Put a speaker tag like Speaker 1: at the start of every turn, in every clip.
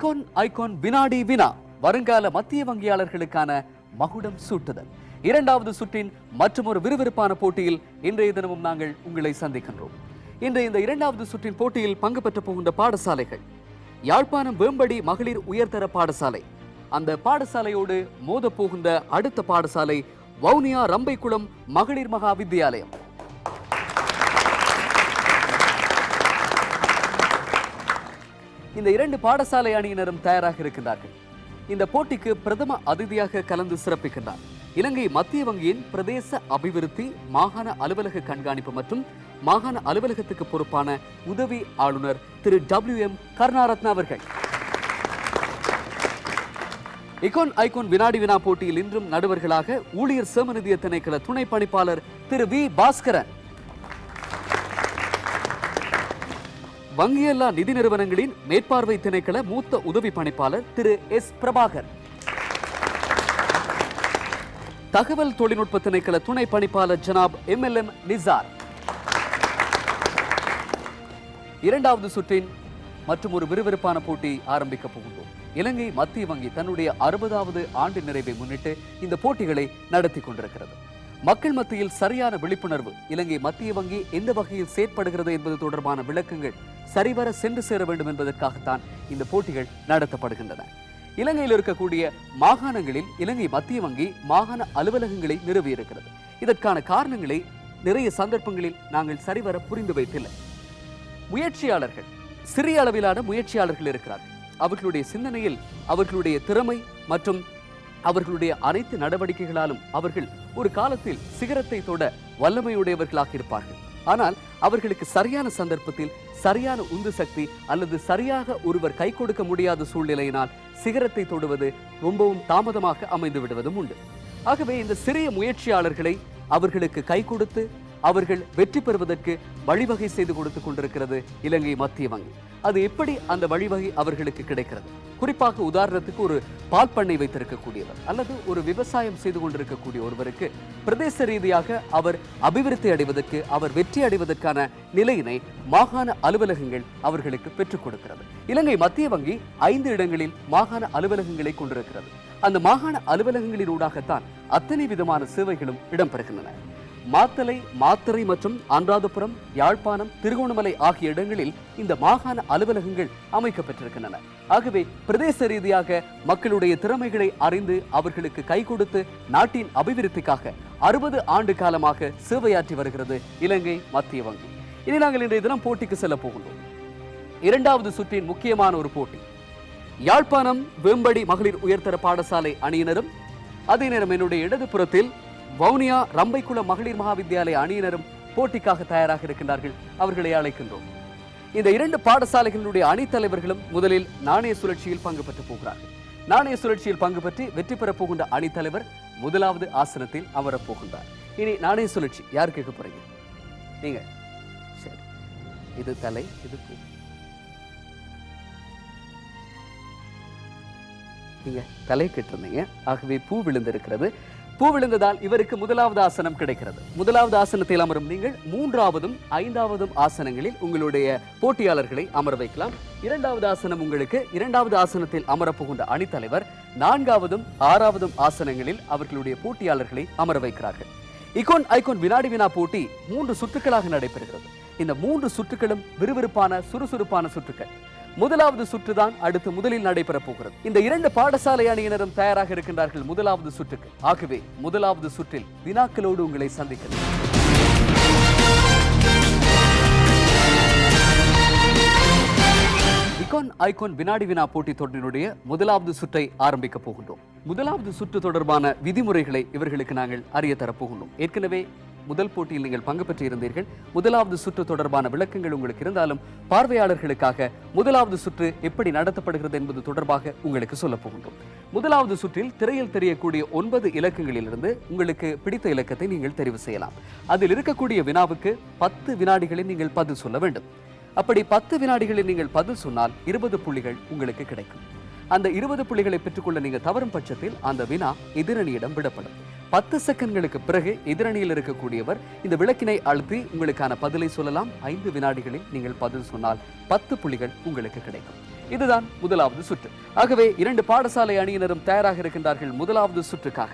Speaker 1: இகான் icon வினாடி வினா வருங்கால மத்திய வங்கியாளர்களுக்கான மகுடம் சூட்டுதல். இரண்டாவது சுற்றின் மற்றொரு விறுவிறுப்பான போட்டியில் இன்றைய தினமும் நாங்கள் உங்களை சந்திக்கின்றோம். இன்றைய இந்த இரண்டாவது சுற்றின் போட்டியில் பங்கு பெற்ற போகின்ற பாடசாலைகள் யாழ்ப்பாணம் வேம்படி மகளிர் உயர்தர பாடசாலை. அந்த பாடசாலையோடு மோத போகின்ற அடுத்த பாடசாலை வவுனியா ரம்பைக்குளம் மகளிர் மகா வித்தியாலயம். இந்த இரண்டு பாடசாலை அணியினரும் தயாராக இருக்கின்றார்கள். இந்த போட்டிக்கு பிரதம அதிதியாக கலந்து சிறப்பிக்கின்றார் இலங்கை மத்திய வங்கியின் பிரதேச அபிவிருத்தி மாகாண அலுவலக கண்காணிப்பு மற்றும் மாகாண அலுவலகத்துக்கு பொறுப்பான உதவி ஆளுநர் திரு WM கருணாரத்ன அவர்கள். இகான் ஐகான் வினாடி வினா போட்டியில் இன்றும் நடுவர்களாக ஊழியர் சேமநிதிய திணைக்கள துணை பணிப்பாளர் திரு V பாஸ்கரன், வங்கியல்லா நிதி நிறுவனங்களின் மேற்பார்வை திணைக்கள மூத்த உதவி பணிப்பாளர் திரு S பிரபாகர், தகவல் தொழில்நுட்ப திணைக்கள துணை பணிப்பாளர் ஜனாப் MLM நிசார். இரண்டாவது சுற்றின் மற்றும் ஒரு விறுவிறுப்பான போட்டி ஆரம்பிக்க போகின்றோம். இலங்கை மத்திய வங்கி தன்னுடைய 60வது ஆண்டு நிறைவை முன்னிட்டு இந்த போட்டிகளை நடத்தி கொண்டிருக்கிறது. மக்கள் மத்தியில் சரியான விழிப்புணர்வு, இலங்கை மத்திய வங்கி எந்த வகையில் செயற்படுகிறது என்பது தொடர்பான விளக்கங்கள் சரிவர சென்று சேர வேண்டும் என்பதற்காகத்தான் இந்த போட்டிகள் நடத்தப்படுகின்றன. இலங்கையில் இருக்கக்கூடிய மாகாணங்களில் இலங்கை மத்திய வங்கி மாகாண அலுவலகங்களை நிறுவியிருக்கிறது. இதற்கான காரணங்களை நிறைய சந்தர்ப்பங்களில் நாங்கள் சரிவர புரிந்து வைத்தில்லை. முயற்சியாளர்கள், சிறிய அளவிலான முயற்சியாளர்கள் இருக்கிறார்கள். அவர்களுடைய சிந்தனையில் அவர்களுடைய திறமை மற்றும் அவர்களுடைய அனைத்து நடவடிக்கைகளாலும் அவர்கள் ஒரு காலத்தில் சிகரத்தை தொட வல்லமையுடையவர்களாக இருப்பார்கள். ஆனால் அவர்களுக்கு சரியான சந்தர்ப்பத்தில் சரியான உந்து சக்தி அல்லது சரியாக ஒருவர் கை கொடுக்க முடியாத சூழ்நிலையினால் சிகரத்தை தொடுவது ரொம்பவும் தாமதமாக அமைந்து விடுவதும் உண்டு. ஆகவே இந்த சிறிய முயற்சியாளர்களை அவர்களுக்கு கை கொடுத்து அவர்கள் வெற்றி பெறுவதற்கு வழிவகை செய்து கொடுத்து கொண்டிருக்கிறது இலங்கை மத்திய வங்கி. அது எப்படி அந்த வழிவகை அவர்களுக்கு கிடைக்கிறது? குறிப்பாக உதாரணத்துக்கு ஒரு பால் பண்ணை வைத்திருக்கக்கூடியவர் அல்லது ஒரு விவசாயம் செய்து கொண்டிருக்கக்கூடிய ஒருவருக்கு பிரதேச ரீதியாக அவர் அபிவிருத்தி அடைவதற்கு, அவர் வெற்றி அடைவதற்கான நிலையினை மாகாண அலுவலகங்கள் அவர்களுக்கு பெற்றுக் கொடுக்கிறது. இலங்கை மத்திய வங்கி 5 இடங்களில் மாகாண அலுவலகங்களை கொண்டிருக்கிறது. அந்த மாகாண அலுவலகங்களினூடாகத்தான் அத்தனை விதமான சேவைகளும் இடம்பெறுகின்றன. மாத்தளை, மாத்தறை மற்றும் அனுராதபுரம், யாழ்ப்பாணம், திருகோணமலை ஆகிய இடங்களில் இந்த மாகாண அலுவலகங்கள் அமைக்கப்பட்டிருக்கின்றன. ஆகவே பிரதேச ரீதியாக மக்களுடைய திறமைகளை அறிந்து அவர்களுக்கு கை கொடுத்து நாட்டின் அபிவிருத்திக்காக 60 ஆண்டு காலமாக சேவையாற்றி வருகிறது இலங்கை மத்திய வங்கி. இனி நாங்கள் இன்றைய தினம் போட்டிக்கு செல்ல போகின்றோம். இரண்டாவது சுற்றின் முக்கியமான ஒரு போட்டி யாழ்ப்பாணம் வேம்படி மகளிர் உயர்தர பாடசாலை அணியினரும், அதே நேரம் என்னுடைய இடது புறத்தில் வவுனியா ரம்பைக்குளம் மகளிர் மகா வித்தியாலய அணியினரும் போட்டிக்காக தயாராக இருக்கின்றார்கள். அவர்களை அழைக்கின்றோம். இந்த இரண்டு பாடசாலைகளுடைய அணித்தலைவர்களும் முதலில் நாணய சுழற்சியில் பங்கு பெற்று போகிறார்கள். நாணய சுழற்சியில் பங்கு பெற்று வெற்றி பெறப் போகின்ற அணித்தலைவர் முதலாவது ஆசனத்தில் அமரப் போகின்றார். இனி நாணய சுழற்சி யார் கேட்க போறீங்க? நீங்க. சரி, இது தலை, இது பூ. நீங்க தலை கேட்டிருந்தீங்க, ஆகவே பூ விழுந்திருக்கிறது. பூ விழுந்ததால் இவருக்கு முதலாவது ஆசனம் கிடைக்கிறது. முதலாவது ஆசனத்தில் அமரும் நீங்கள் 3ஆவதும் 5ஆவதும் ஆசனங்களில் உங்களுடைய போட்டியாளர்களை அமர வைக்கலாம். இரண்டாவது ஆசனம் உங்களுக்கு, இரண்டாவது ஆசனத்தில் அமரப்போகின்ற அணித்தலைவர் 4ஆவதும் 6ஆவதும் ஆசனங்களில் அவர்களுடைய போட்டியாளர்களை அமர வைக்கிறார்கள். இகான் ஐகான் வினாடி வினா போட்டி 3 சுற்றுகளாக நடைபெறுகிறது. இந்த 3 சுற்றுகளும் விறுவிறுப்பான சுறுசுறுப்பான சுற்றுகள். முதலாவது சுற்றுதான் அடுத்து முதலில் நடைபெறப் போகிறது. இந்த இரண்டு பாடசாலை அணியினரும் தயாராக இருக்கின்றார்கள் முதலாவது சுற்றுக்கு. ஆகவே முதலாவது சுற்றில் வினாக்களோடு உங்களை சந்திக்கிறேன். இகான் ஐகான் வினாடி வினா போட்டி தொடரினுடைய முதலாவது சுற்றை ஆரம்பிக்க போகின்றோம். முதலாவது சுற்று தொடர்பான விதிமுறைகளை இவர்களுக்கு நாங்கள் அறிய தரப்போகின்றோம். ஏற்கனவே முதல் போட்டியில் நீங்கள் பங்கு பெற்று இருந்தீர்கள். முதலாவது சுற்று தொடர்பான விளக்கங்கள் உங்களுக்கு இருந்தாலும் பார்வையாளர்களுக்காக முதலாவது சுற்று எப்படி நடத்தப்படுகிறது என்பது தொடர்பாக உங்களுக்கு சொல்ல போகின்றோம். முதலாவது சுற்றில் திரையில் தெரியக்கூடிய 9 இலக்கங்களிலிருந்து உங்களுக்கு பிடித்த இலக்கத்தை நீங்கள் தெரிவு செய்யலாம். அதில் இருக்கக்கூடிய வினாவுக்கு 10 வினாடிகளில் நீங்கள் பதில் சொல்ல வேண்டும். அப்படி 10 வினாடிகளில் நீங்கள் பதில் சொன்னால் 20 புள்ளிகள் உங்களுக்கு கிடைக்கும். அந்த 20 புள்ளிகளை பெற்றுக்கொள்ள நீங்கள் தவறும் பட்சத்தில் அந்த வினா எதிரணியிடம் விடப்படும். 10 செகண்ட்களுக்கு பிறகு எதிரணியில் இருக்கக்கூடியவர் இந்த விளக்கினை அழுத்தி உங்களுக்கான பதிலை சொல்லலாம். 5 வினாடிகளில் நீங்கள் பதில் சொன்னால் 10 புள்ளிகள் உங்களுக்கு கிடைக்கும். இதுதான் முதலாவது சுற்று. ஆகவே 2 பாடசாலை அணியினரும் தயாராக இருக்கின்றார்கள் முதலாவது சுற்றுக்காக.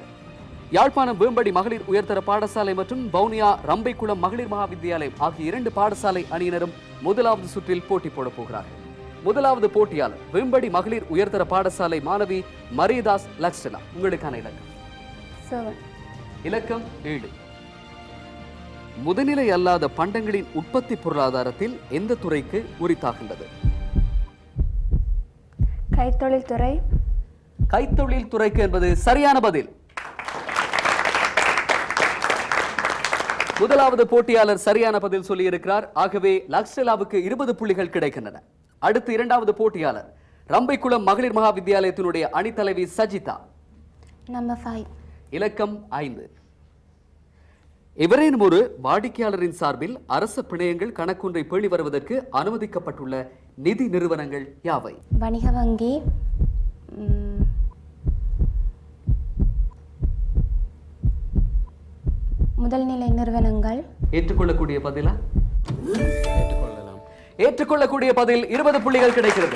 Speaker 1: யாழ்ப்பாணம் வேம்படி மகளிர் உயர்தர பாடசாலை மற்றும் வவுனியா ரம்பைக்குளம் மகளிர் மகாவித்தியாலயம் ஆகிய 2 பாடசாலை அணியினரும் முதலாவது சுற்றில் போட்டி போடப் போகிறார்கள். முதலாவது போட்டியாளர் வேம்படி மகளிர் உயர்தர பாடசாலை மாணவி மரியதாஸ் லக்ஸ்டலா. உங்களுக்கான இலக்கம்
Speaker 2: 7.
Speaker 1: இலக்கம் 7. முதுநிலை அல்லாத பண்டங்களின் உற்பத்தி பொருளாதாரத்தில் எந்த துறைக்கு உரித்தாகின்றது?
Speaker 2: கைத்தொழில் துறை.
Speaker 1: கைத்தொழில் துறைக்கு என்பது சரியான பதில். முதலாவது போட்டியாளர் சரியான பதில் சொல்லியிருக்கிறார். ஆகவே லக்ஸ்டலாவுக்கு 20 புள்ளிகள் கிடைக்கின்றன. அடுத்து 2வது போட்டியாளர் ரம்பைக்குளம் மகளிர் மகாவித்தியாலயத்தினுடைய அணித்தலைவி சஜிதா.
Speaker 2: நம்பர் 5.
Speaker 1: இலக்கம் 5. எவரேனும் ஒரு வாடிக்கையாளரின் சார்பில் அரச பிணையங்கள் கணக்கொன்றை பேணி வருவதற்கு அனுமதிக்கப்பட்டுள்ள நிதி நிறுவனங்கள் யாவை?
Speaker 2: வணிக வங்கி, முதல்நிலை நிறுவனங்கள்.
Speaker 1: ஏற்றுக்கொள்ளக்கூடிய பதிலா? ஏற்றுக்கொள்ளக்கூடிய பதில். 20 புள்ளிகள் கிடைக்கிறது.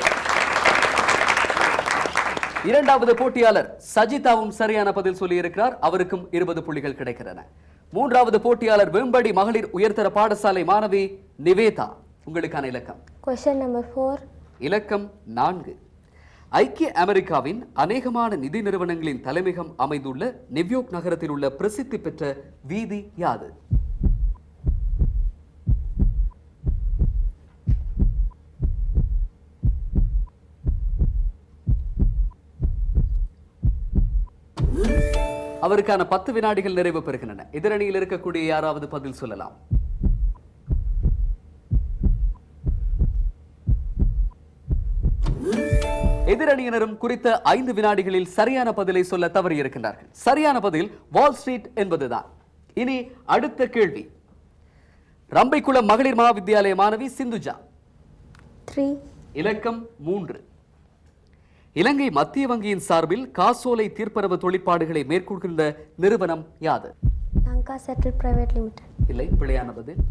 Speaker 1: 2வது போட்டியாளர் சஜிதாவும் சரியான பதில் சொல்லியிருக்கிறார். அவருக்கும் 20 புள்ளிகள் கிடைக்கின்றன. 3வது போட்டியாளர் வேம்படி மகளிர் உயர்தர பாடசாலை மாணவி நிவேதா. உங்களுக்கான இலக்கம்
Speaker 2: Question number 4.
Speaker 1: இலக்கம் 4. ஐக்கிய அமெரிக்காவின் அநேகமான நிதி நிறுவனங்களின் தலைமையகம் அமைந்துள்ள நியூயார்க் நகரத்தில் உள்ள பிரசித்தி பெற்ற வீதி யாது? அவருக்கான 10 வினாடிகள் நிறைவு பெறுகின்றன. எதிரணியில் இருக்கக்கூடிய யாராவது பதில் சொல்லலாம். எதிரணியினரும் குறித்த 5 வினாடிகளில் சரியான பதிலை சொல்ல தவறி இருக்கின்றார்கள். சரியான பதில் வால் ஸ்ட்ரீட் என்பதுதான். இனி அடுத்த கேள்வி. ரம்பைக்குளம் மகளிர் மகாவித்தியாலய மாணவி சிந்துஜா.
Speaker 2: 3.
Speaker 1: இலக்கம் 3. இலங்கை மத்திய வங்கியின் சார்பில் காசோலை தீர்ப்பரவு தொழிற்பாடுகளை மேற்கொள்கின்ற நிறுவனம் யாது?
Speaker 2: Lanka settle private limited.
Speaker 1: இல்லை, பிழையான பதில்.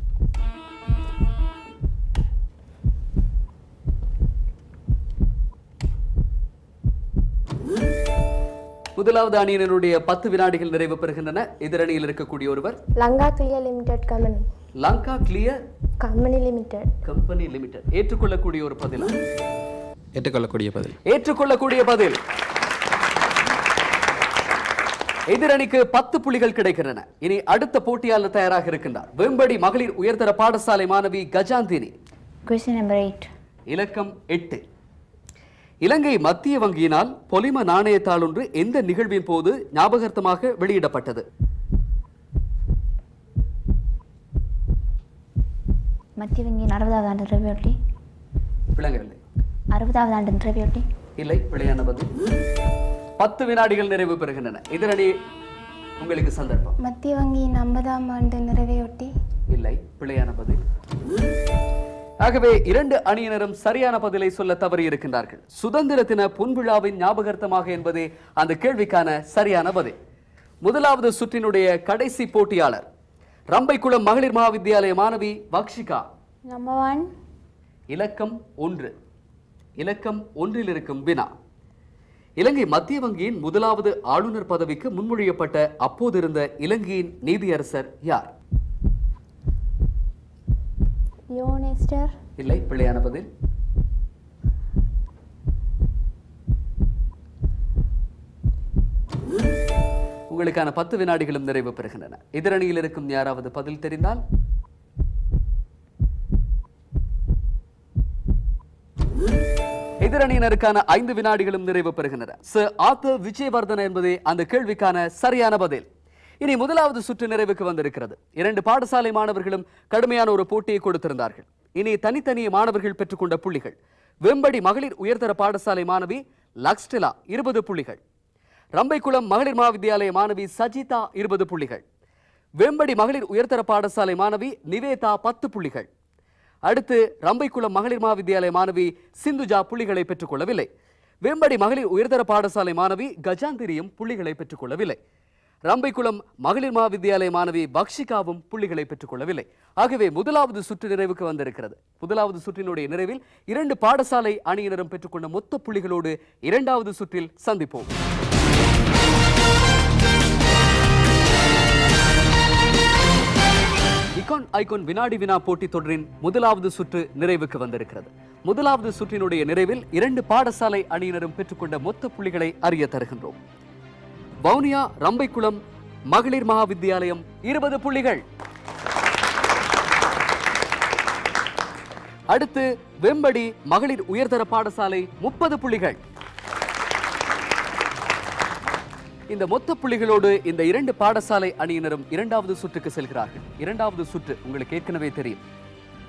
Speaker 1: முதலாவது அணியினருடைய 10 வினாடிகள் நிறைவு பெறுகின்றன. எதிரணியில் இருக்கக்கூடிய ஒருவர்
Speaker 2: Lanka clear limited company.
Speaker 1: Lanka clear
Speaker 2: company limited.
Speaker 1: Company limited. ஏற்றுக்கொள்ளக்கூடிய ஒரு பதிலா?
Speaker 3: ஏற்றுக்கொள்ளக்கூடிய பதில்.
Speaker 1: ஏற்றுக்கொள்ளக்கூடிய பதில். எதிரணிக்கு 10 புள்ளிகள் கிடைக்கின்றன. இனி அடுத்த போட்டியாளர் தயாராக இருக்கின்றார். வேம்படி மகளிர் உயர்தர பாடசாலை மாணவி கஜாந்தினி.
Speaker 2: Question number 8.
Speaker 1: இலக்கம் 8. இலங்கை மத்திய வங்கியினால் பொலிம நாணயத்தாள் ஒன்று எந்த நிகழ்வின் போது ஞாபகார்த்தமாக வெளியிடப்பட்டது?
Speaker 2: மத்திய வங்கியின் 60வது ஆண்டு நிறைவையொட்டி.
Speaker 1: விளங்கவில்லை.
Speaker 2: 60வது ஆண்டு நிறைவையொட்டி.
Speaker 1: இல்லை, பிழையான பதில். 10 வினாடிகள் நிறைவு பெறுகின்றன. எதிரணி உங்களுக்கு சந்தர்ப்பம்.
Speaker 2: மத்திய வங்கியின் 50ஆம் ஆண்டு நிறைவையொட்டி.
Speaker 1: இல்லை, பிழையான பதில். ஆகவே 2 அணியினரும் சரியான பதிலை சொல்ல தவறி இருக்கின்றார்கள். சுதந்திர தின பொன்விழாவின் ஞாபகார்த்தமாக என்பதே அந்த கேள்விக்கான சரியான பதில். முதலாவது சுற்றினுடைய கடைசி போட்டியாளர் ரம்பைக்குளம் மகளிர் மகாவித்தியாலய மாணவி வக்ஷிகா.
Speaker 2: Number 1.
Speaker 1: இலக்கம் 1. இலக்கம் 1 இருக்கும் வினா. இலங்கை மத்திய வங்கியின் முதலாவது ஆளுநர் பதவிக்கு முன்மொழியப்பட்ட அப்போதிருந்த இலங்கையின் நீதியரசர் யார்?
Speaker 2: யோனேஸ்டர்.
Speaker 1: இல்லை, பிழையான பதில். உங்களுக்கான 10 வினாடிகளும் நிறைவு பெறுகின்றன. எதிரணியில் இருக்கும் யாராவது பதில் தெரிந்தால்? எதிரணியினருக்கான 5 வினாடிகளும் நிறைவு பெறுகின்றன. சர் ஆர்தர் விஜயவர்தன என்பதே அந்த கேள்விக்கான சரியான பதில். இனி முதலாவது சுற்று நிறைவுக்கு வந்திருக்கிறது. 2 பாடசாலை மாணவர்களும் கடுமையான ஒரு போட்டியை கொடுத்திருந்தார்கள். இனி தனித்தனியே மாணவர்கள் பெற்றுக்கொண்ட புள்ளிகள். வேம்படி மகளிர் உயர்தர பாடசாலை மாணவி லக்ஸ்டெலா 20 புள்ளிகள். ரம்பைக்குளம் மகளிர் மகாவித்தியாலய மாணவி சஜிதா 20 புள்ளிகள். வேம்படி மகளிர் உயர்தர பாடசாலை மாணவி நிவேதா 10 புள்ளிகள். அடுத்து ரம்பைக்குளம் மகளிர் மகாவித்தியாலய மாணவி சிந்துஜா புள்ளிகளை பெற்றுக்கொள்ளவில்லை. வேம்படி மகளிர் உயர்தர பாடசாலை மாணவி கஜாந்திரியும் புள்ளிகளை பெற்றுக்கொள்ளவில்லை. ரம்பைக்குளம் மகளிர் மகாவித்யாலய மாணவி பக்ஷிகாவும் புள்ளிகளை பெற்றுக் கொள்ளவில்லை. ஆகவே முதலாவது சுற்று நிறைவுக்கு வந்திருக்கிறது. முதலாவது சுற்றினுடைய நிறைவில் 2 பாடசாலை அணியினரும் பெற்றுக்கொண்ட மொத்த புள்ளிகளோடு இரண்டாவது சுற்றில் சந்திப்போம். இகான் ஐகான் வினாடி வினா போட்டித் தொடரின் முதலாவது சுற்று நிறைவுக்கு வந்திருக்கிறது. முதலாவது சுற்றினுடைய நிறைவில் 2 பாடசாலை அணியினரும் பெற்றுக்கொண்ட மொத்த புள்ளிகளை அறிய தருகின்றோம். வவுனியா ரம்பைக்குளம் மகளிர் மகாவித்யாலயம் 20 புள்ளிகள். அடுத்து வெம்படி மகளிர் உயர்தர பாடசாலை 30 புள்ளிகள். இந்த மொத்த புள்ளிகளோடு இந்த 2 பாடசாலை அணியினரும் இரண்டாவது சுற்றுக்கு செல்கிறார்கள். இரண்டாவது சுற்று உங்களுக்கு ஏற்கனவே தெரியும்.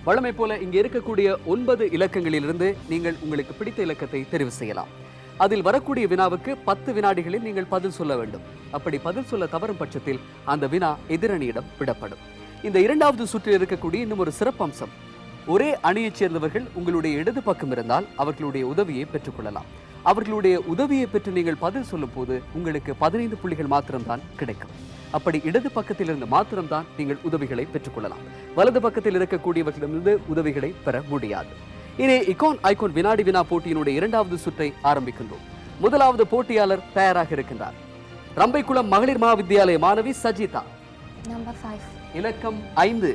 Speaker 1: வழமை போல இங்கே இருக்கக்கூடிய 9 இலக்கங்களிலிருந்து நீங்கள் உங்களுக்கு பிடித்த இலக்கத்தை தெரிவு செய்யலாம். அதில் வரக்கூடிய வினாவுக்கு 10 வினாடிகளில் நீங்கள் பதில் சொல்ல வேண்டும். அப்படி பதில் சொல்ல தவறும் பட்சத்தில் அந்த வினா எதிரணியிடம் விடப்படும். இந்த இரண்டாவது சுற்றில் இருக்கக்கூடிய இன்னும் ஒரு சிறப்பம்சம், ஒரே அணியைச் சேர்ந்தவர்கள் உங்களுடைய இடது பக்கம் இருந்தால் அவர்களுடைய உதவியை பெற்றுக்கொள்ளலாம். அவர்களுடைய உதவியை பெற்று நீங்கள் பதில் சொல்லும் போது உங்களுக்கு 15 புள்ளிகள் மாத்திரம்தான் கிடைக்கும். அப்படி இடது பக்கத்தில் இருந்து மாத்திரம்தான் நீங்கள் உதவிகளை பெற்றுக்கொள்ளலாம். வலது பக்கத்தில் இருக்கக்கூடியவர்களிடமிருந்து உதவிகளை பெற முடியாது. இனி இகான் ஐகான் வினாடி வினா போட்டியினுடைய இரண்டாவது சுற்றை ஆரம்பிக்கின்றோம். முதலாவது போட்டியாளர் தயாராக இருக்கின்றார். ரம்பைக்குளம் மகளிர் மகாவித்யாலய மாணவி சஜிதா.
Speaker 2: நம்பர் 5.
Speaker 1: இலக்கம் 5.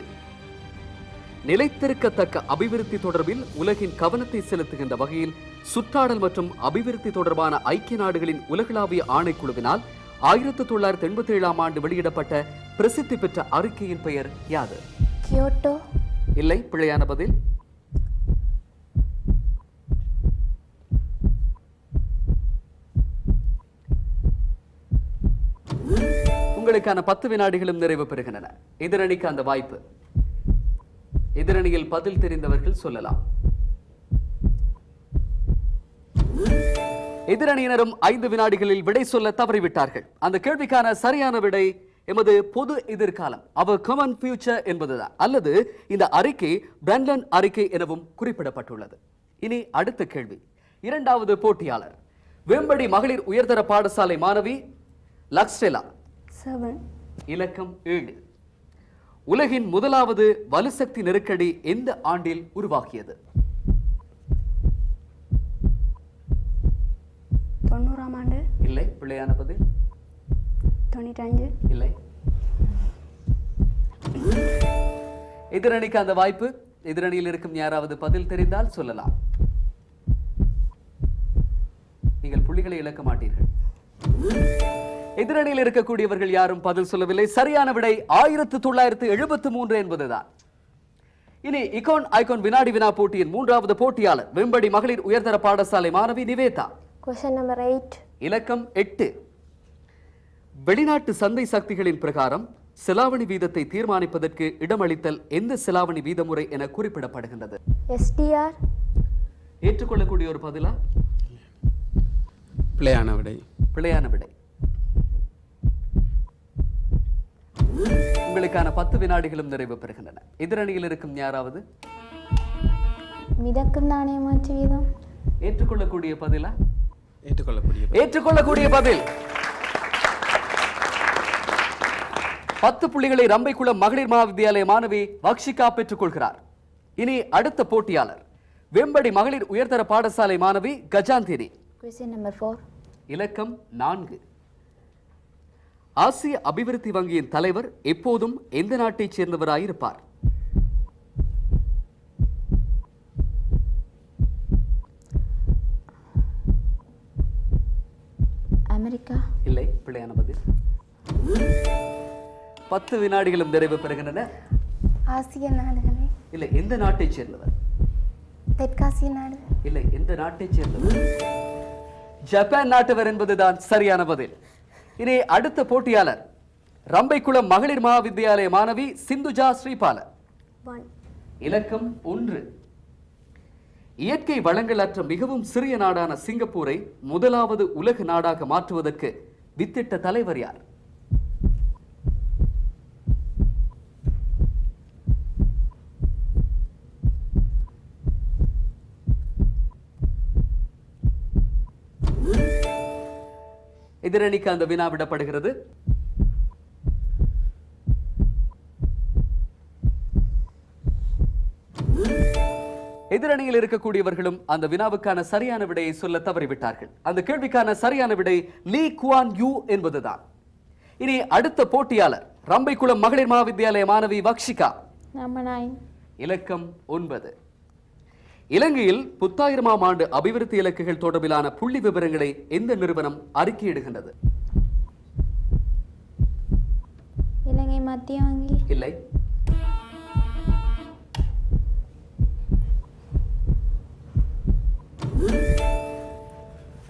Speaker 1: நிலைத்திருக்கத்தக்க அபிவிருத்தி தொடர்பில் உலகின் கவனத்தை செலுத்துகின்ற வகையில் சுற்றாடல் மற்றும் அபிவிருத்தி தொடர்பான ஐக்கிய நாடுகளின் உலகளாவிய ஆணைக்குழுவினால் 1987ஆம் ஆண்டு வெளியிடப்பட்ட பிரசித்தி பெற்ற அறிக்கையின் பெயர் யாது?
Speaker 2: கியோட்டோ.
Speaker 1: இல்லை, பிழையான பதில். உங்களுக்கான 10 வினாடிகளும் நிறைவு பெறுகின்றன. எதிரணிக்கு அந்த வாய்ப்பு. எதிரணியில் பதில் தெரிந்தவர்கள் சொல்லலாம். எதிரணியினரும் 5 வினாடிகளில் விடை சொல்ல தவறிவிட்டார்கள். அந்த கேள்விக்கான சரியான விடை எமது பொது எதிர்காலம், அவர் காமன் ஃபியூச்சர் என்பதுதான். அல்லது இந்த அறிக்கை பிராண்டன் அறிக்கை எனவும் குறிப்பிடப்பட்டுள்ளது. இனி அடுத்த கேள்வி. இரண்டாவது போட்டியாளர் வேம்படி மகளிர் உயர்தர பாடசாலை மாணவி லக்ஸ்டெலா.
Speaker 2: 7.
Speaker 1: இலக்கம் 7. உலகின் முதலாவது வலுசக்தி நெருக்கடி எந்த ஆண்டில் உருவாகியது?
Speaker 2: 90ஆம் ஆண்டு.
Speaker 1: இல்லை, பிழையான பதில்.
Speaker 2: 95.
Speaker 1: இல்லை. எதிரணிக்கு அந்த வாய்ப்பு. எதிரணியில் இருக்கும் யாராவது பதில் தெரிந்தால் சொல்லலாம். நீங்கள் புள்ளிகளை இழக்க மாட்டீர்கள். எதிரணியில் இருக்கக்கூடியவர்கள் யாரும் பதில் சொல்லவில்லை. சரியான விடை 1973 என்பதுதான். இனி இகான் ஐகான் வினாடி வினா போட்டியின் மூன்றாவது போட்டியாளர் வெம்படி மகளிர் உயர்தர பாடசாலை மாணவி நிவேதா.
Speaker 2: Question number 8.
Speaker 1: இலக்கம் 8. வெளிநாட்டு சந்தை சக்திகளின் பிரகாரம் செலாவணி வீதத்தை தீர்மானிப்பதற்கு இடமளித்தல் எந்த செலாவணி வீதமுறை என குறிப்பிடப்படுகின்றது?
Speaker 2: SDR.
Speaker 1: ஏற்றுக்கொள்ளக்கூடிய ஒரு பதிலா?
Speaker 3: பிழையான விடை.
Speaker 1: பிழையான விடை. உங்களுக்கான 10 வினாடிகளும் நிறைவு பெறுகின்றன. எதிரணியில் இருக்கும் யாராவது?
Speaker 2: மிதக்கும் நாணய மாற்று வீதம்.
Speaker 1: ஏற்றுக்கொள்ளக்கூடிய பதிலா? ஏற்றுக்கொள்ளக்கூடிய பதில். 10 புள்ளிகளை ரம்பைக்குளம் மகளிர் மகாவித்யாலய மாணவி வக்ஷிகா பெற்றுக் கொள்கிறார். இனி அடுத்த போட்டியாளர் வெம்படி மகளிர் உயர்தர பாடசாலை மாணவி கஜாந்தினி.
Speaker 2: Question number 4.
Speaker 1: இலக்கம் 4. ஆசிய அபிவிருத்தி வங்கியின் தலைவர் எப்போதும் எந்த நாட்டைச் சேர்ந்தவராயிருப்பார்?
Speaker 2: அமெரிக்கா.
Speaker 1: இல்லை, பிழையான பதில். 10 வினாடிகளும் நிறைவு பெறுகின்றன.
Speaker 2: ஆசிய நாடுகளே.
Speaker 1: இல்லை, எந்த நாட்டைச் சேர்ந்தவர்?
Speaker 2: தெற்காசிய நாடு.
Speaker 1: இல்லை, எந்த நாட்டைச் சேர்ந்தவர்? ஜப்பான் நாட்டவர் என்பதுதான் சரியான பதில். இனி அடுத்த போட்டியாளர் ரம்பைக்குளம் மகளிர் மகாவித்யாலய மாணவி சிந்துஜா ஸ்ரீபால.
Speaker 2: 1.
Speaker 1: இலக்கம் 1. இயற்கை வளங்கள் அற்ற மிகவும் சிறிய நாடான சிங்கப்பூரை முதலாவது உலக நாடாக மாற்றுவதற்கு வித்திட்ட தலைவர் யார்? எதிரணிக்கு அந்த வினா விடப்படுகிறது. எதிரணியில் இருக்கக்கூடியவர்களும் அந்த வினாவுக்கான சரியான விடையை சொல்ல தவறிவிட்டார்கள். அந்த கேள்விக்கான சரியான விடை லீ குவான் யூ என்பதுதான். இனி அடுத்த போட்டியாளர் ரம்பைக்குளம் மகளிர் மகாவித்யாலய மாணவி வக்ஷிகா. இலக்கம் 9. இலங்கையில் 10,000ஆம் ஆண்டு அபிவிருத்தி இலக்குகள் தொடர்பிலான புள்ளி விவரங்களை எந்த நிறுவனம் அறிக்கையிடுகின்றது?
Speaker 2: இலங்கை மத்திய வங்கி.
Speaker 1: இல்லை.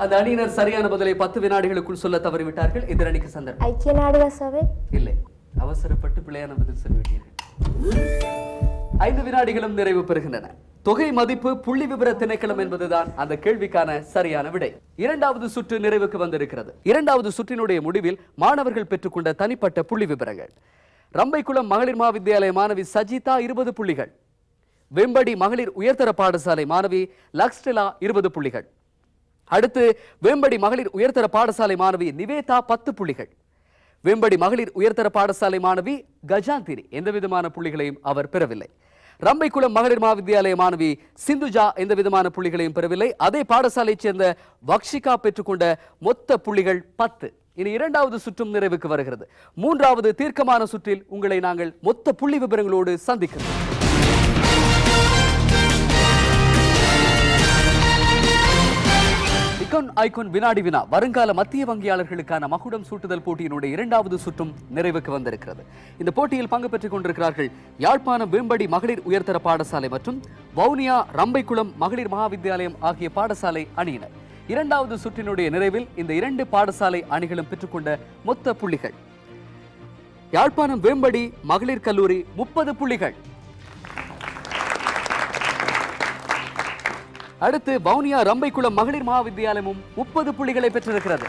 Speaker 1: அந்த அணியினர் சரியான பதிலை 10 வினாடிகளுக்குள் சொல்ல தவறிவிட்டார்கள். எதிரணிக்கு சந்தர்ப்பம்.
Speaker 2: ஐக்கிய நாடுகள் சபை.
Speaker 1: இல்லை, அவசரப்பட்டு பிழையான பதில் சொல்லிவிட்டீர்கள். 5 வினாடிகளும் நிறைவு பெறுகின்றன. தொகை மதிப்பு புள்ளி விவர திணைக்களம் என்பதுதான் அந்த கேள்விக்கான சரியான விடை. இரண்டாவது சுற்று நிறைவுக்கு வந்திருக்கிறது. இரண்டாவது சுற்றினுடைய முடிவில் மாணவர்கள் பெற்றுக்கொண்ட தனிப்பட்ட புள்ளி விவரங்கள். ரம்பைக்குளம் மகளிர் மகாவித்யாலய மாணவி சஜிதா 20 புள்ளிகள். வெம்படி மகளிர் உயர்தர பாடசாலை மாணவி லக்ஸ்டெலா 20 புள்ளிகள். அடுத்து வேம்படி மகளிர் உயர்தர பாடசாலை மாணவி நிவேதா 10 புள்ளிகள். வேம்படி மகளிர் உயர்தர பாடசாலை மாணவி கஜாந்திரி எந்த விதமான புள்ளிகளையும் அவர் பெறவில்லை. ரம்பைக்குளம் மகளிர் மகாவித்யாலய மாணவி சிந்துஜா எந்த விதமான புள்ளிகளையும் பெறவில்லை. அதே பாடசாலையைச் சேர்ந்த வக்ஷிகா பெற்றுக்கொண்ட மொத்த புள்ளிகள் 10. இனி இரண்டாவது சுற்றும் நிறைவுக்கு வருகிறது. மூன்றாவது தீர்க்கமான சுற்றில் உங்களை நாங்கள் மொத்த புள்ளி விவரங்களோடு சந்திக்கிறோம். ஐகான் வினாடி வினா வருங்கால மத்திய வங்கியாளர்களுக்கான மகுடம் சூட்டுதல் போட்டியினுடைய இரண்டாவது சுற்றும் நிறைவுக்கு வந்திருக்கிறது. இந்த போட்டியில் பங்கு பெற்றுக் கொண்டிருக்கிறார்கள் யாழ்ப்பாணம் வேம்படி மகளிர் உயர்தர பாடசாலை மற்றும் வவுனியா ரம்பைக்குளம் மகளிர் மகாவித்யாலயம் ஆகிய பாடசாலை அணியினர். இரண்டாவது சுற்றினுடைய நிறைவில் இந்த 2 பாடசாலை அணிகளும் பெற்றுக்கொண்ட மொத்த புள்ளிகள். யாழ்ப்பாணம் வேம்படி மகளிர் கல்லூரி 30 புள்ளிகள். அடுத்து வவுனியா ரம்பைக்குளம் மகளிர் மகாவித்யாலயமும் 30 புள்ளிகளை பெற்றிருக்கிறது.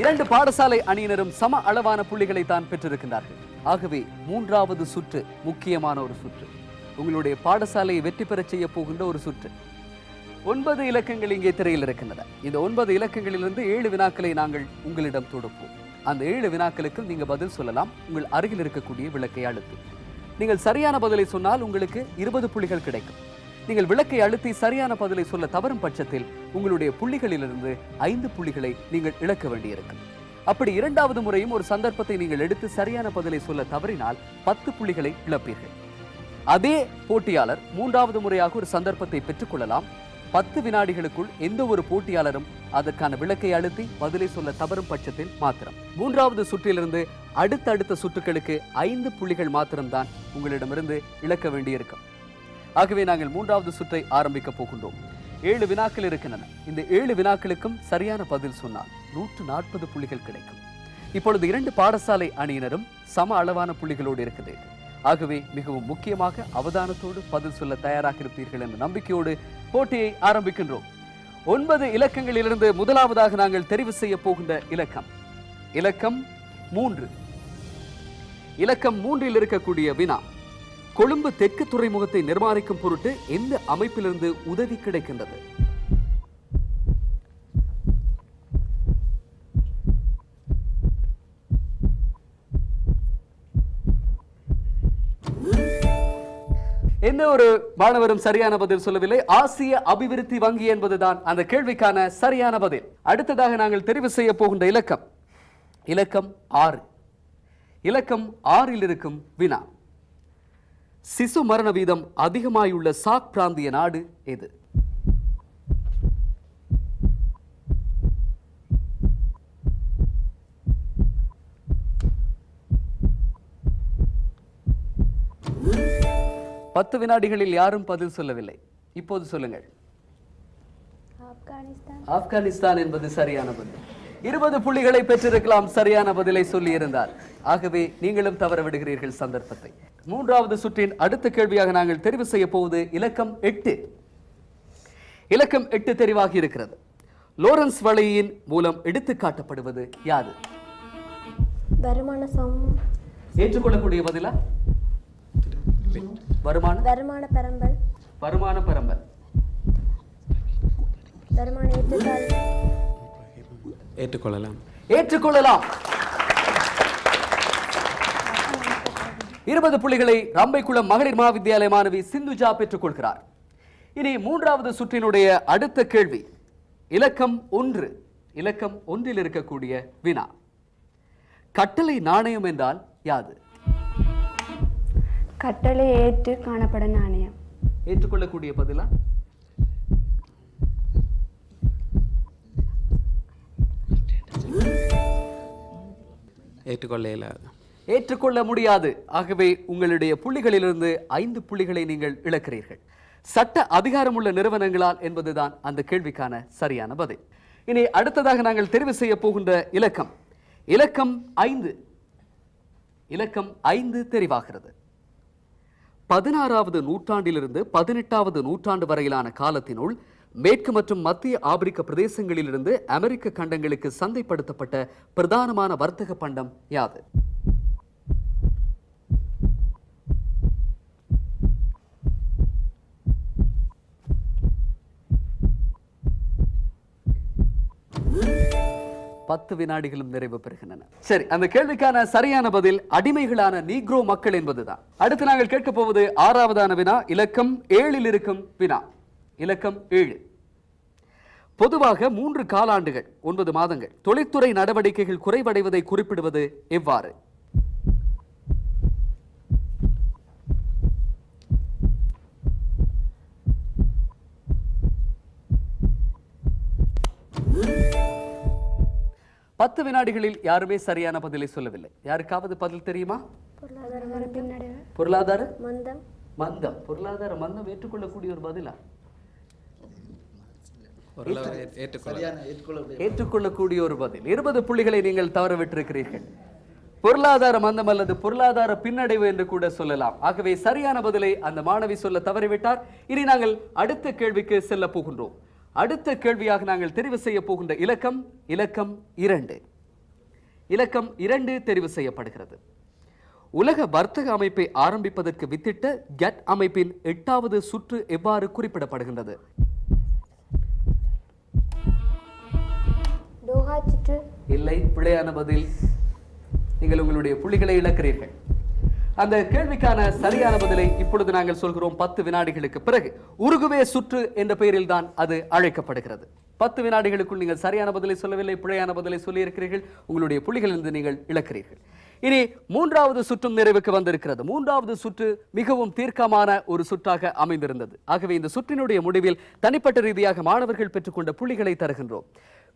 Speaker 1: 2 பாடசாலை அணியினரும் சம அளவான புள்ளிகளை தான் பெற்றிருக்கிறார்கள். ஆகவே மூன்றாவது சுற்று முக்கியமான ஒரு சுற்று. உங்களுடைய பாடசாலையை வெற்றி பெற செய்ய போகின்ற ஒரு சுற்று. 9 இலக்கங்கள் இங்கே திரையில் இருக்கின்றன. இந்த 9 இலக்கங்களிலிருந்து 7 வினாக்களை நாங்கள் உங்களிடம் தொடுப்போம். அந்த 7 வினாக்களுக்கும் நீங்க பதில் சொல்லலாம். உங்கள் அருகில் இருக்கக்கூடிய விளக்கை அழுத்தி நீங்கள் சரியான பதிலை சொன்னால் உங்களுக்கு 20 புள்ளிகள் கிடைக்கும். நீங்கள் விளக்கை அழுத்தி சரியான பதிலை சொல்ல தவறும் பட்சத்தில் உங்களுடைய புள்ளிகளிலிருந்து 5 புள்ளிகளை நீங்கள் இழக்க வேண்டியிருக்கும். அப்படி இரண்டாவது முறையும் ஒரு சந்தர்ப்பத்தை நீங்கள் எடுத்து சரியான பதிலை சொல்ல தவறினால் 10 புள்ளிகளை இழப்பீர்கள். அதே போட்டியாளர் மூன்றாவது முறையாக ஒரு சந்தர்ப்பத்தை பெற்றுக்கொள்ளலாம். 10 வினாடிகளுக்குள் எந்த ஒரு போட்டியாளரும் அதற்கான விளக்கை அழுத்தி பதிலை சொல்ல தவறும் பட்சத்தில் மாத்திரம் மூன்றாவது சுற்றிலிருந்து அடுத்தடுத்த சுற்றுகளுக்கு 5 புள்ளிகள் மாத்திரம்தான் உங்களிடமிருந்து இழக்க வேண்டியிருக்கும். ஆகவே நாங்கள் மூன்றாவது சுற்றை ஆரம்பிக்க போகின்றோம். 7 வினாக்கள் இருக்கின்றன. இந்த 7 வினாக்களுக்கும் சரியான பதில் சொன்னால் 140 புள்ளிகள் கிடைக்கும். இப்பொழுது 2 பாடசாலை அணியினரும் சம அளவான புள்ளிகளோடு இருக்கிறீர்கள். ஆகவே மிகவும் முக்கியமாக அவதானத்தோடு பதில் சொல்ல தயாராக இருப்பீர்கள் என்ற நம்பிக்கையோடு போட்டியை ஆரம்பிக்கின்றோம். 9 இலக்கங்களிலிருந்து முதலாவதாக நாங்கள் தெரிவு செய்ய போகின்ற இலக்கம் இலக்கம் 3. இலக்கம் 3இல் இருக்கக்கூடிய வினா கொழும்பு தெற்கு துறைமுகத்தை நிர்மாணிக்கும் பொருட்டு எந்த அமைப்பிலிருந்து உதவி கிடைக்கின்றது? என்ன ஒரு மாணவரும் சரியான பதில் சொல்லவில்லை. ஆசிய அபிவிருத்தி வங்கி என்பதுதான் அந்த கேள்விக்கான சரியான பதில். அடுத்ததாக நாங்கள் தெரிவு செய்ய போகின்ற இலக்கம் இலக்கம் 6. இலக்கம் 6இல் இருக்கும் வினா சிசு மரண வீதம் அதிகமாயுள்ள சாக் பிராந்திய நாடு எது? பத்து வினாடிகளில் யாரும் பதில் சொல்லவில்லை. இப்போது சொல்லுங்கள். ஆப்கானிஸ்தான் என்பது சரியான பதில். 20 புள்ளிகளை பெற்றிருக்கலாம் சரியான பதிலை சொல்லி இருந்தார். ஆகவே நீங்களும் தவற விடுகிறீர்கள் சந்தர்ப்பத்தை. மூன்றாவது சுற்றின் அடுத்த கேள்வியாக நாங்கள் தெரிவு செய்ய போவது இலக்கம் 8. இலக்கம் 8 தெரிவாகி இருக்கிறது. லோரன்ஸ் வளையின் மூலம் எடுத்து காட்டப்படுவது யாது?
Speaker 2: வருமான சமூகம்.
Speaker 1: ஏற்றுக்கொள்ளக்கூடிய பதிலா? வருமான
Speaker 2: பரம்பல்.
Speaker 1: வருமான பரம்பல்.
Speaker 2: வருமான
Speaker 3: ஏற்றுக்கொள்ளலாம்.
Speaker 1: ஏற்றுக்கொள்ளலாம். 20 புள்ளிகளை ரம்பைக்குளம் மகளிர் மகாவித்தியாலய மாணவி சிந்துஜா பெற்றுக் கொள்கிறார். இனி மூன்றாவது சுற்றினுடைய அடுத்த கேள்வி இலக்கம் 1. இலக்கம் 1 இருக்கக்கூடிய வினா. கட்டளை நாணயம் என்றால் யாது?
Speaker 4: கட்டளை ஏற்று காணப்படும் நாணயம்.
Speaker 1: ஏற்றுக்கொள்ளக்கூடிய பதிலா?
Speaker 3: ஏற்றுக்கொள்ள இயலாது.
Speaker 1: ஏற்றுக்கொள்ள முடியாது. ஆகவே உங்களுடைய புள்ளிகளிலிருந்து 5 புள்ளிகளை நீங்கள் இழக்கிறீர்கள். சட்ட அதிகாரமுள்ள நிறுவனங்களால் என்பதுதான் அந்த கேள்விக்கான சரியான பதில். இனி அடுத்ததாக நாங்கள் தெரிவு செய்ய போகின்ற இலக்கம் இலக்கம் 5. இலக்கம் 5 தெரிவாகிறது. 16வது நூற்றாண்டிலிருந்து 18வது நூற்றாண்டு வரையிலான காலத்தினுள் மேற்கு மற்றும் மத்திய ஆப்பிரிக்க பிரதேசங்களிலிருந்து அமெரிக்க கண்டங்களுக்கு சந்தைப்படுத்தப்பட்ட பிரதானமான வர்த்தக பண்டம் யாது? பத்து வினாடிகளும் நிறைவு பெறுகின்றன. சரி, அந்த கேள்விக்கான சரியான பதில் அடிமைகளான நீக்ரோ மக்கள் என்பதுதான். அடுத்து நாங்கள் கேட்கப் போவது 6வதான வினா. இலக்கம் 7 இருக்கும் வினா. இலக்கம் 7. பொதுவாக 3 காலாண்டுகள் 9 மாதங்கள் தொழில்துறை நடவடிக்கைகள் குறைவடைவதை குறிப்பிடுவது எவ்வாறு? பத்து வினாடிகளில் யாருமே சரியான பதிலை சொல்லவில்லை. யாருக்காவது பதில் தெரியுமா? பொருளாதார மந்தம். மந்தம். பொருளாதார மந்தம் ஏற்றுக்கொள்ளக்கூடிய ஒரு பதிலா? ஏற்றுக்கொள்ளக்கூடிய ஒரு பதில். 20 புள்ளிகளை நீங்கள் தவறவிட்டிருக்கிறீர்கள். பொருளாதார மந்தம் அல்லது பொருளாதார பின்னடைவு என்று கூட சொல்லலாம். ஆகவே சரியான பதிலை அந்த மாணவி சொல்ல தவறிவிட்டார். இனி நாங்கள் அடுத்த கேள்விக்கு செல்ல போகின்றோம். அடுத்த கேள்வியாக நாங்கள் தெரிவு செய்ய போகின்ற இலக்கம் இலக்கம் 2. இலக்கம் 2 தெரிவு செய்யப்படுகிறது. உலக வர்த்தக அமைப்பை ஆரம்பிப்பதற்கு வித்திட்ட கட் அமைப்பின் 8வது சுற்று எவ்வாறு குறிப்பிடப்படுகின்றது? இல்லை, பிழையான பதில். நீங்கள் உங்களுடைய புள்ளிகளை இழக்கிறீர்கள். அந்த கேள்விக்கான சரியான பதிலை இப்பொழுது நாங்கள் சொல்கிறோம். 10 வினாடிகளுக்கு பிறகு உருகுவே சுற்று என்ற பெயரில் தான் அது அழைக்கப்படுகிறது. 10 வினாடிகளுக்குள் நீங்கள் சரியான பதிலை சொல்லவில்லை, பிழையான பதிலை சொல்லியிருக்கிறீர்கள். உங்களுடைய புள்ளிகளிலிருந்து நீங்கள் இழக்கிறீர்கள். இனி 3வது சுற்றும் நிறைவுக்கு வந்திருக்கிறது. 3வது சுற்று மிகவும் தீர்க்கமான ஒரு சுற்றாக அமைந்திருந்தது. ஆகவே இந்த சுற்றினுடைய முடிவில் தனிப்பட்ட ரீதியாக மாணவர்கள் பெற்றுக்கொண்ட புள்ளிகளை தருகின்றோம்.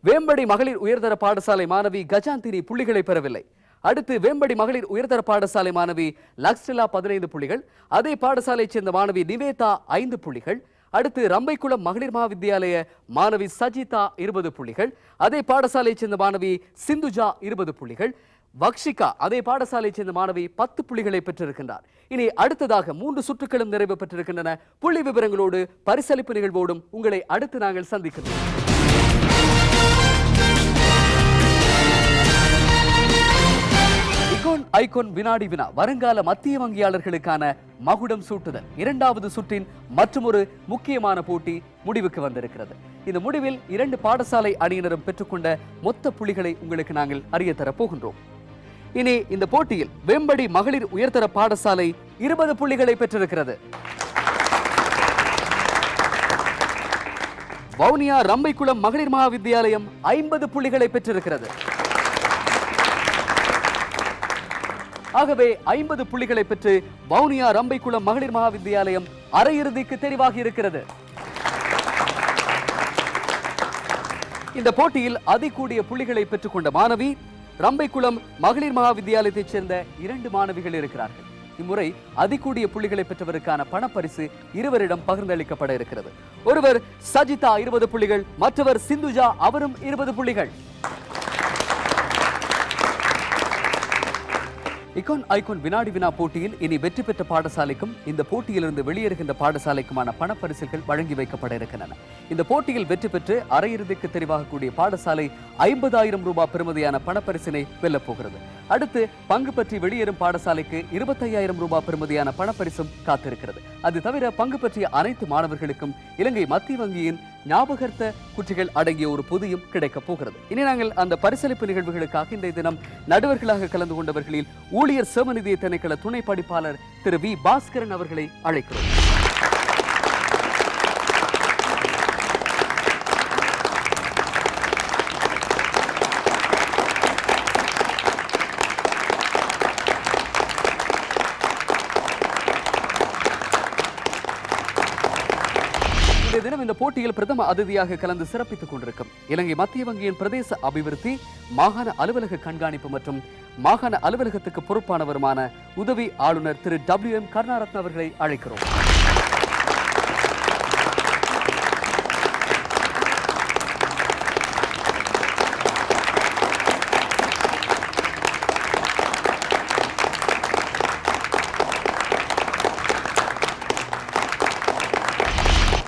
Speaker 1: வேம்படி மகளிர் உயர்தர பாடசாலை மாணவி கஜாந்தினி புள்ளிகளை பெறவில்லை. அடுத்து வேம்படி மகளிர் உயர்தர பாடசாலை மாணவி லக்ஸ்டிலா 15 புள்ளிகள். அதே பாடசாலையைச் சேர்ந்த மாணவி நிவேதா 5 புள்ளிகள். அடுத்து ரம்பைக்குளம் மகளிர் மகாவித்தியாலய மாணவி சஜிதா 20 புள்ளிகள். அதே பாடசாலையைச் சேர்ந்த மாணவி சிந்துஜா 20 புள்ளிகள். வக்ஷிகா அதே பாடசாலையைச் சேர்ந்த மாணவி 10 புள்ளிகளை பெற்றிருக்கின்றார். இனி அடுத்ததாக 3 சுற்றுகளும் நிறைவு பெற்றிருக்கின்றன. புள்ளி விவரங்களோடு பரிசளிப்பு நிகழ்வோடும் உங்களை அடுத்து நாங்கள் சந்திக்கின்றோம். ஐகோன் வினாடி வினா. வருங்கால மத்திய வங்கியாளர்களுக்கான மகுடம் சூட்டுதல் 2வது சுற்றின் மற்றொரு முக்கியமான போட்டி முடிவுக்கு வந்திருக்கிறது. இந்த முடிவில் 2 பாடசாலை அணியினரும் பெற்றுக்கொண்ட மொத்த புள்ளிகளை உங்களுக்கு நாங்கள் அறிய தரப் போகின்றோம். இனி இந்த போட்டியில் வேம்படி மகளிர் உயர்தர பாடசாலை 20 புள்ளிகளை பெற்றிருக்கிறது. வவுனியா ரம்பைக்குளம் மகளிர் மகாவித்தியாலயம் 50 புள்ளிகளை பெற்றிருக்கிறது. ஆகவே 50 புள்ளிகளை பெற்று வவுனியா ரம்பைக்குளம் மகளிர் மகாவித்தியாலயம் அரையிறுதிக்கு தெரிவாகி இருக்கிறது. இந்த போட்டியில் அதிகூடிய புள்ளிகளை பெற்றுக்கொண்ட மாணவி ரம்பைக்குளம் மகளிர் மகாவித்தியாலயத்தைச் சேர்ந்த 2 மாணவிகள் இருக்கிறார்கள். இம்முறை அதிகூடிய புள்ளிகளை பெற்றவருக்கான பணப்பரிசு இருவரிடம் பகிர்ந்தளிக்கப்பட இருக்கிறது. ஒருவர் சஜிதா 20 புள்ளிகள், மற்றவர் சிந்துஜா அவரும் 20 புள்ளிகள். ஐகோன் வினாடி வினா போட்டியில் இனி வெற்றி பெற்ற பாடசாலைக்கும் இந்த போட்டியிலிருந்து வெளியேறுகின்ற பாடசாலைக்குமான பணப்பரிசுகள் வழங்கி வைக்கப்பட இருக்கின்றன. இந்த போட்டியில் வெற்றி பெற்று அரையிறுதிக்கு தெரிவாகக்கூடிய பாடசாலை 50,000 ரூபாய் பெறுமதியான பணப்பரிசினை வெல்லப் போகிறது. அடுத்து பங்கு பற்றி வெளியேறும் பாடசாலைக்கு 25,000 ரூபாய் பெறுமதியான பணப்பரிசும் காத்திருக்கிறது. அது தவிர பங்கு பற்றிய அனைத்து மாணவர்களுக்கும் இலங்கை மத்திய வங்கியின் ஞாபகார்த்த குற்றிகள் அடங்கிய ஒரு பொதியும் கிடைக்கப் போகிறது. இனி நாங்கள் அந்த பரிசளிப்பு நிகழ்வுகளுக்காக இன்றைய தினம் நடுவர்களாக கலந்து கொண்டவர்களில் ஊழியர் சேமநிதிய திணைக்கள துணை படிப்பாளர் திரு வி பாஸ்கரன் அவர்களை அழைக்கிறோம். இந்த தினம் இந்த போட்டியில் பிரதம அதிதியாக கலந்து சிறப்பித்துக் கொண்டிருக்கும் இலங்கை மத்திய வங்கியின் பிரதேச அபிவிருத்தி மாகாண அலுவலக கண்காணிப்பு மற்றும் மாகாண அலுவலகத்துக்கு பொறுப்பானவருமான உதவி ஆளுநர் திரு WM கருணாரத்ன அவர்களை அழைக்கிறோம்.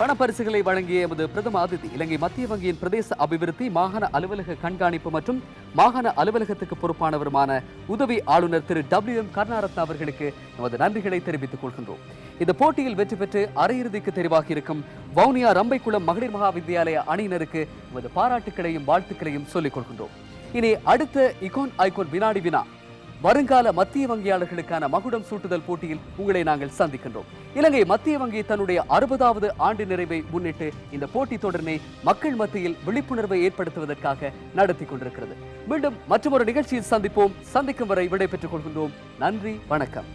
Speaker 1: பணப்பரிசுகளை வழங்கிய எமது பிரதம அதிதி இலங்கை மத்திய வங்கியின் பிரதேச அபிவிருத்தி மாகாண அலுவலக கண்காணிப்பு மற்றும் மாகாண அலுவலகத்துக்கு பொறுப்பானவருமான உதவி ஆளுநர் திரு WM கருணாரத்ன அவர்களுக்கு நமது நன்றிகளை தெரிவித்துக் கொள்கின்றோம். இந்த போட்டியில் வெற்றி பெற்று அரையிறுதிக்கு தெரிவாகி இருக்கும் வவுனியா ரம்பைக்குளம் மகளிர் மகா வித்தியாலய அணியினருக்கு நமது பாராட்டுகளையும் வாழ்த்துக்களையும் சொல்லிக் கொள்கின்றோம். இனி அடுத்த இகோன் ஐகோன் வினாடி வினா வருங்கால மத்திய வங்கியாளர்களுக்கான மகுடம் சூட்டுதல் போட்டியில் உங்களை நாங்கள் சந்திக்கின்றோம். இலங்கை மத்திய வங்கி தன்னுடைய 60வது ஆண்டு நிறைவை முன்னிட்டு இந்த போட்டி தொடரினை மக்கள் மத்தியில் விழிப்புணர்வை ஏற்படுத்துவதற்காக நடத்தி கொண்டிருக்கிறது. மீண்டும் மற்றொரு நிகழ்ச்சியில் சந்திப்போம். சந்திக்கும் வரை விடை பெற்றுக் கொள்கின்றோம். நன்றி, வணக்கம்.